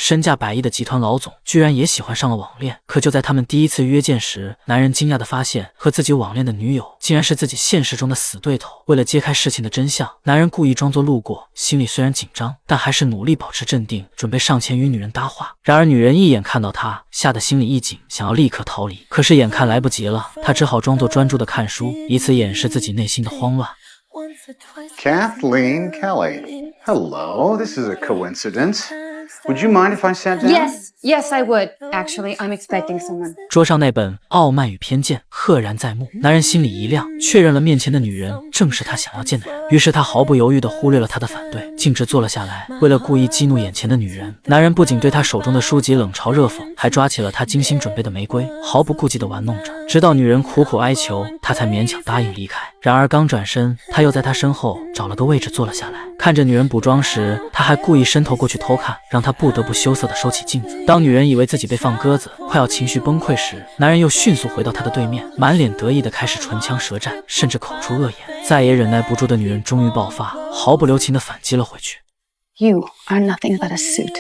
身价100亿的集团老总居然也喜欢上了网恋。可就在他们第一次约见时，男人惊讶地发现，和自己网恋的女友竟然是自己现实中的死对头。为了揭开事情的真相，男人故意装作路过，心里虽然紧张，但还是努力保持镇定，准备上前与女人搭话。然而女人一眼看到他，吓得心里一紧，想要立刻逃离。可是眼看来不及了，他只好装作专注地看书，以此掩饰自己内心的慌乱。Kathleen Kelly. Hello, this is a coincidence. Would you mind if I sat down? Yes, I would. Actually, I'm expecting someone. 桌上那本《傲慢与偏见》赫然在目，男人心里一亮，确认了面前的女人正是他想要见的人。于是他毫不犹豫地忽略了她的反对，径直坐了下来。为了故意激怒眼前的女人，男人不仅对她手中的书籍冷嘲热讽，还抓起了她精心准备的玫瑰，毫不顾忌地玩弄着，直到女人苦苦哀求，他才勉强答应离开。然而刚转身，他又在她身后找了个位置坐了下来。看着女人补妆时，他还故意伸头过去偷看，让她不得不羞涩地收起镜子。当女人以为自己被放鸽子，快要情绪崩溃时，男人又迅速回到她的对面，满脸得意地开始唇枪舌战，甚至口出恶言。再也忍耐不住的女人终于爆发，毫不留情地反击了回去。You are nothing but a suit.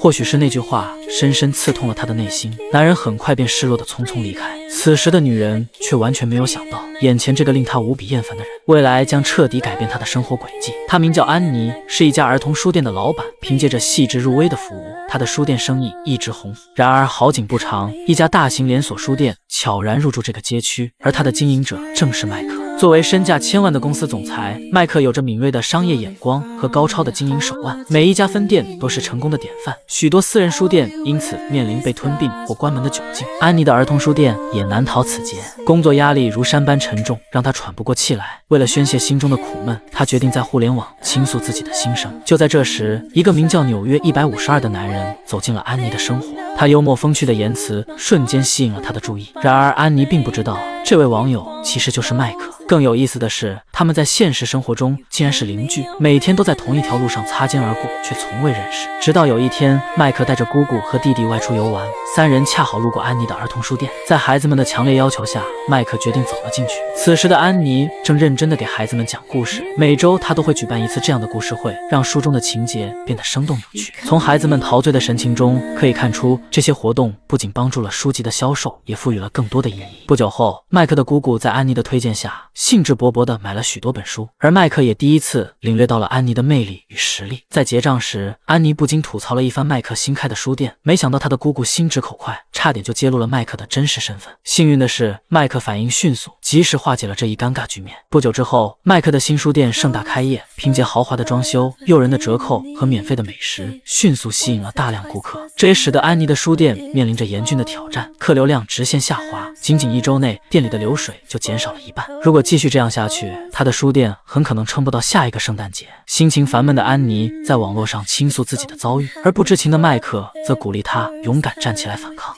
或许是那句话深深刺痛了他的内心，男人很快便失落地匆匆离开。此时的女人却完全没有想到，眼前这个令她无比厌烦的人，未来将彻底改变她的生活轨迹。她名叫安妮，是一家儿童书店的老板，凭借着细致入微的服务，她的书店生意一直红火。然而好景不长，一家大型连锁书店悄然入驻这个街区，而它的经营者正是麦克。作为身价1000万的公司总裁，麦克有着敏锐的商业眼光和高超的经营手腕，每一家分店都是成功的典范。许多私人书店因此面临被吞并或关门的窘境，安妮的儿童书店也难逃此劫。工作压力如山般沉重，让她喘不过气来。为了宣泄心中的苦闷，她决定在互联网倾诉自己的心声。就在这时，一个名叫纽约152的男人走进了安妮的生活。他幽默风趣的言辞瞬间吸引了她的注意。然而安妮并不知道，这位网友其实就是麦克。更有意思的是，他们在现实生活中竟然是邻居，每天都在同一条路上擦肩而过，却从未认识。直到有一天，麦克带着姑姑和弟弟外出游玩，三人恰好路过安妮的儿童书店。在孩子们的强烈要求下，麦克决定走了进去。此时的安妮正认真地给孩子们讲故事，每周她都会举办一次这样的故事会，让书中的情节变得生动有趣。从孩子们陶醉的神情中可以看出，这些活动不仅帮助了书籍的销售，也赋予了更多的意义。不久后，麦克的姑姑在安妮的推荐下，兴致勃勃地买了许多本书，而麦克也第一次领略到了安妮的魅力与实力。在结账时，安妮不禁吐槽了一番麦克新开的书店，没想到他的姑姑心直口快，差点就揭露了麦克的真实身份。幸运的是，麦克反应迅速，及时化解了这一尴尬局面。不久之后，麦克的新书店盛大开业，凭借豪华的装修、诱人的折扣和免费的美食，迅速吸引了大量顾客。这也使得安妮的书店面临着严峻的挑战，客流量直线下滑，仅仅1周内，店里的流水就减少了1半。如果继续这样下去，他的书店很可能撑不到下一个圣诞节。心情烦闷的安妮在网络上倾诉自己的遭遇，而不知情的麦克则鼓励她勇敢站起来反抗。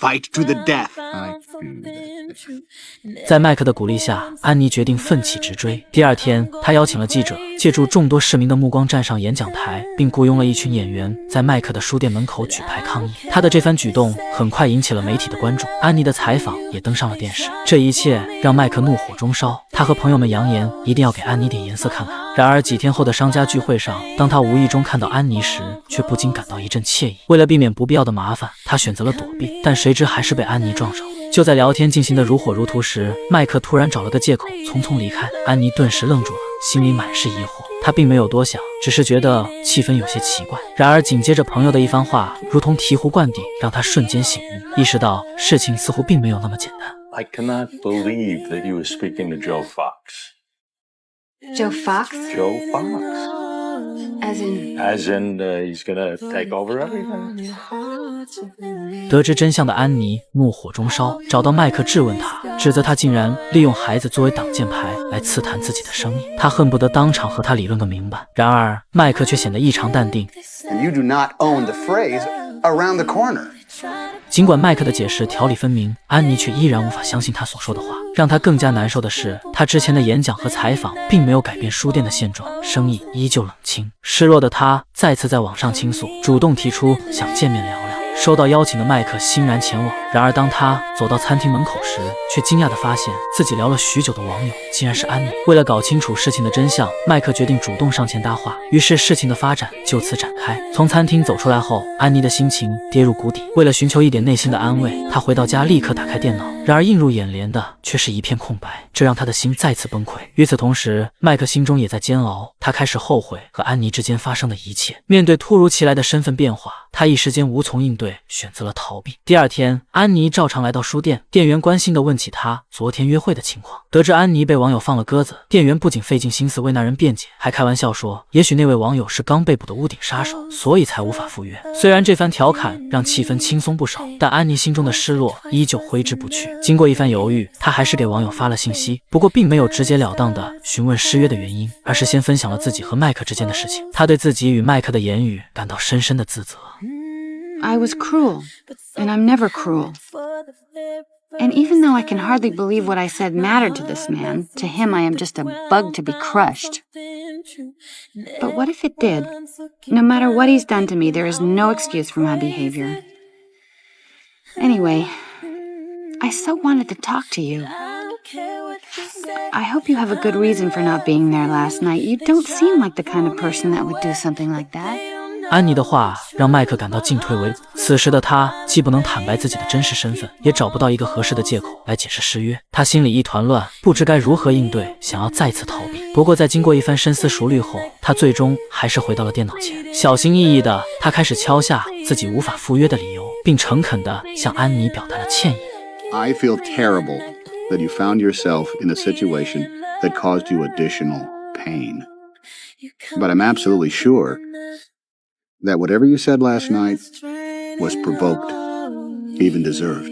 Fight to the death. 在麦克的鼓励下，安妮决定奋起直追。第二天，她邀请了记者，借助众多市民的目光站上演讲台，并雇佣了一群演员在麦克的书店门口举牌抗议。她的这番举动很快引起了媒体的关注，安妮的采访也登上了电视。这一切让麦克怒火中烧，他和朋友们扬言一定要给安妮点颜色看看。然而几天后的商家聚会上，当他无意中看到安妮时，却不禁感到一阵惬意。为了避免不必要的麻烦，他选择了躲避，但谁知还是被安妮撞上。就在聊天进行得如火如荼时，麦克突然找了个借口匆匆离开。安妮顿时愣住了，心里满是疑惑。她并没有多想，只是觉得气氛有些奇怪。然而紧接着朋友的一番话如同醍醐灌顶，让她瞬间醒悟，意识到事情似乎并没有那么简单。I cannot believe that he was speaking to Joe Fox. Joe Fox? Joe Fox. As in, He's gonna take over everything. 得知真相的安妮怒火中烧，找到麦克质问他，指责他竟然利用孩子作为挡箭牌来刺探自己的生意。他恨不得当场和他理论个明白。然而麦克却显得异常淡定。And you do not own the phrase around the corner. 尽管麦克的解释条理分明，安妮却依然无法相信他所说的话。让他更加难受的是，他之前的演讲和采访并没有改变书店的现状，生意依旧冷清。失落的他再次在网上倾诉，主动提出想见面聊聊。收到邀请的麦克欣然前往。然而当他走到餐厅门口时，却惊讶地发现自己聊了许久的网友竟然是安妮。为了搞清楚事情的真相，麦克决定主动上前搭话，于是事情的发展就此展开。从餐厅走出来后，安妮的心情跌入谷底。为了寻求一点内心的安慰，她回到家立刻打开电脑，然而映入眼帘的却是一片空白，这让她的心再次崩溃。与此同时，麦克心中也在煎熬，他开始后悔和安妮之间发生的一切。面对突如其来的身份变化，他一时间无从应对，选择了逃避。第二天，安妮照常来到书店，店员关心地问起她昨天约会的情况。得知安妮被网友放了鸽子，店员不仅费尽心思为那人辩解，还开玩笑说，也许那位网友是刚被捕的屋顶杀手，所以才无法赴约。虽然这番调侃让气氛轻松不少，但安妮心中的失落依旧挥之不去。经过一番犹豫，她还是给网友发了信息，不过并没有直截了当地询问失约的原因，而是先分享了自己和麦克之间的事情。她对自己与麦克的言语感到深深的自责。I was cruel, and I'm never cruel. And even though I can hardly believe what I said mattered to this man, to him I am just a bug to be crushed. But what if it did? No matter what he's done to me, there is no excuse for my behavior. Anyway, I so wanted to talk to you. I hope you have a good reason for not being there last night. You don't seem like the kind of person that would do something like that. 安妮的话让麦克感到进退维谷，此时的他既不能坦白自己的真实身份，也找不到一个合适的借口来解释失约。他心里一团乱，不知该如何应对，想要再次逃避。不过在经过一番深思熟虑后，他最终还是回到了电脑前。小心翼翼的，他开始敲下自己无法赴约的理由，并诚恳地向安妮表达了歉意。I feel terrible that you found yourself in a situation that caused you additional pain. But I'm absolutely sure that whatever you said last night was provoked, even deserved.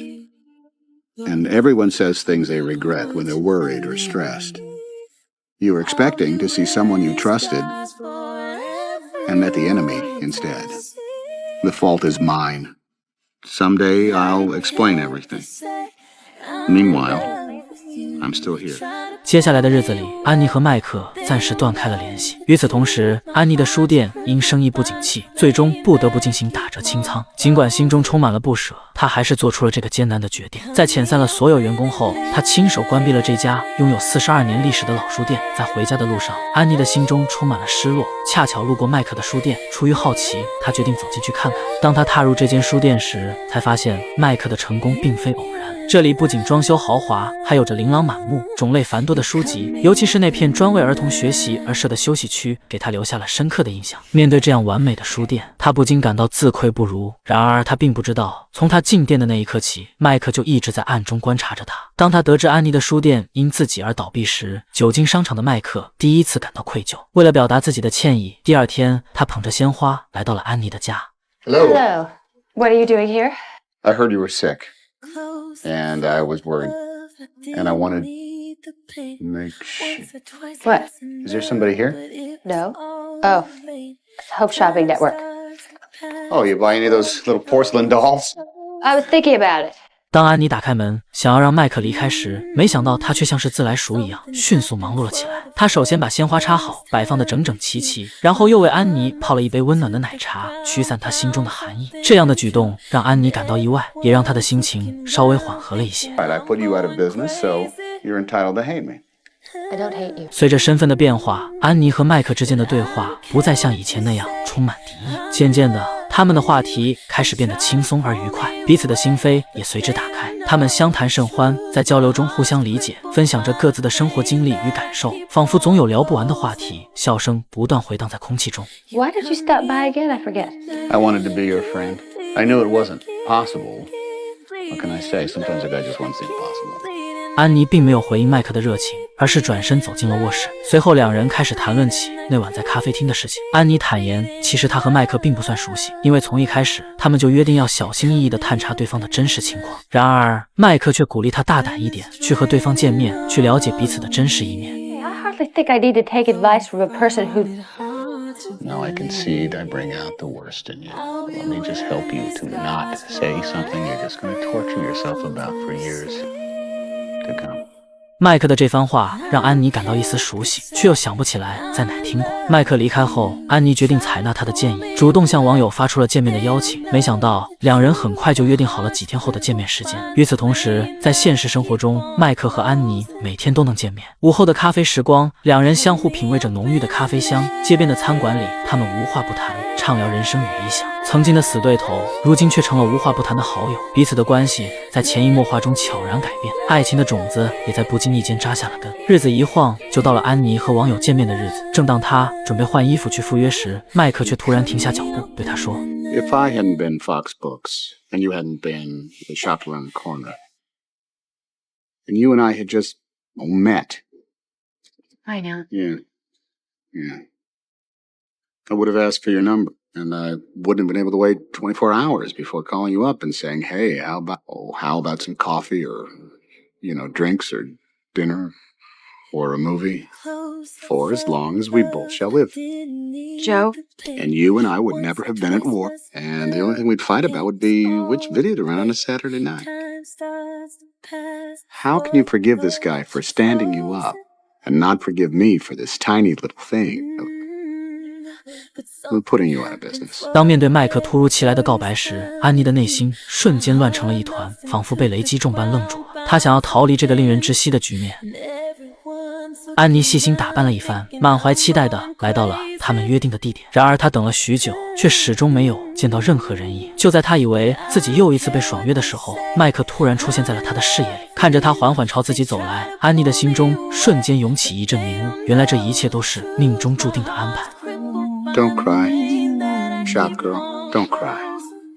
And everyone says things they regret when they're worried or stressed. You were expecting to see someone you trusted and met the enemy instead. The fault is mine. Someday I'll explain everything. Meanwhile, I'm still here. 接下来的日子里，安妮和麦克暂时断开了联系。与此同时，安妮的书店因生意不景气，最终不得不进行打折清仓。尽管心中充满了不舍，她还是做出了这个艰难的决定。在遣散了所有员工后，她亲手关闭了这家拥有42年历史的老书店。在回家的路上，安妮的心中充满了失落。恰巧路过麦克的书店，出于好奇，她决定走进去看看。当她踏入这间书店时，才发现麦克的成功并非偶然。这里不仅装修豪华，还有着琳琅满目、种类繁多的书籍，尤其是那片专为儿童学习而设的休息区，给他留下了深刻的印象。面对这样完美的书店，他不禁感到自愧不如。然而他并不知道，从他进店的那一刻起，麦克就一直在暗中观察着他。当他得知安妮的书店因自己而倒闭时，久经商场的麦克第一次感到愧疚。为了表达自己的歉意，第二天他捧着鲜花来到了安妮的家。Hello. Hello. What are you doing here? I heard you were sick, and I was worried, and I wanted to make sure. What? Is there somebody here? No. Oh. Hope Shopping Network. Oh, you buy any of those little porcelain dolls? I was thinking about it. 当安妮打开门，想要让麦克离开时，没想到他却像是自来熟一样，迅速忙碌了起来。他首先把鲜花插好，摆放得整整齐齐，然后又为安妮泡了一杯温暖的奶茶，驱散她心中的寒意。这样的举动让安妮感到意外，也让她的心情稍微缓和了一些。Right, I put you out of business, so you're entitled to hate me. I don't hate you. 随着身份的变化，安妮和麦克之间的对话不再像以前那样充满敌意。渐渐的，他们的话题开始变得轻松而愉快，彼此的心扉也随之打开。他们相谈甚欢，在交流中互相理解，分享着各自的生活经历与感受，仿佛总有聊不完的话题，笑声不断回荡在空气中。Why did you stop by again? I forget. I wanted to be your friend. I knew it wasn't possible. What can I say? Sometimes a guy just wants the impossible. 安妮并没有回应麦克的热情，而是转身走进了卧室。随后两人开始谈论起那晚在咖啡厅的事情。安妮坦言，其实她和麦克并不算熟悉，因为从一开始他们就约定要小心翼翼地探查对方的真实情况。然而麦克却鼓励她大胆一点，去和对方见面，去了解彼此的真实一面。I hardly think I need to take advice from a person who... Now I concede I bring out the worst in you. Let me just help you to not say something you're just going to torture yourself about for years to come. 麦克的这番话让安妮感到一丝熟悉，却又想不起来在哪听过。麦克离开后，安妮决定采纳他的建议，主动向网友发出了见面的邀请。没想到两人很快就约定好了几天后的见面时间。与此同时，在现实生活中，麦克和安妮每天都能见面。午后的咖啡时光，两人相互品味着浓郁的咖啡香。街边的餐馆里，他们无话不谈，畅聊人生与理想。曾经的死对头，如今却成了无话不谈的好友。彼此的关系在潜移默化中悄然改变，爱情的种子也在不经意间扎下了根。日子一晃就到了安妮和网友见面的日子。正当他准备换衣服去赴约时，麦克却突然停下脚步，对他说 If I hadn't been Fox Books, and you hadn't been the shop around the corner, and you and I had just met. I know. Yeah. I would have asked for your number, and I wouldn't have been able to wait 24 hours before calling you up and saying, hey, how about some coffee or, drinks or dinner or a movie for as long as we both shall live. Joe? And you and I would never have been at war, and the only thing we'd fight about would be which video to run on a Saturday night. How can you forgive this guy for standing you up and not forgive me for this tiny little thing of putting you out of business? 当面对麦克突如其来的告白时，安妮的内心瞬间乱成了一团，仿佛被雷击中般愣住了。她想要逃离这个令人窒息的局面。安妮细心打扮了一番，满怀期待地来到了他们约定的地点。然而她等了许久，却始终没有见到任何人影。就在她以为自己又一次被爽约的时候，麦克突然出现在了她的视野里。看着他缓缓朝自己走来，安妮的心中瞬间涌起一阵迷雾。原来这一切都是命中注定的安排。Don't cry, shop girl. Don't cry.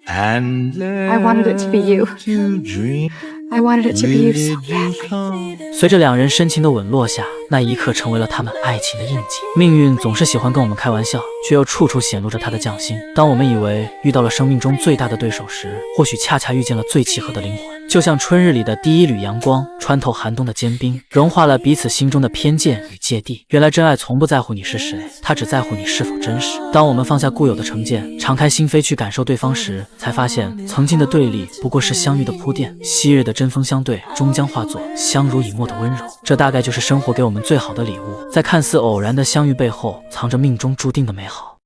I wanted it to be you. I wanted it to be you so badly. 随着两人深情的吻落下，那一刻成为了他们爱情的印记。命运总是喜欢跟我们开玩笑，却又处处显露着他的匠心。当我们以为遇到了生命中最大的对手时，或许恰恰遇见了最契合的灵魂。就像春日里的第一缕阳光，穿透寒冬的坚冰，融化了彼此心中的偏见与芥蒂。原来真爱从不在乎你是谁，他只在乎你是否真实。当我们放下固有的成见，敞开心扉去感受对方时，才发现曾经的对立不过是相遇的铺垫。昔日的针锋相对，终将化作相濡以沫的温柔。这大概就是生活给我们最好的礼物，在看似偶然的相遇背后，藏着命中注定的美好。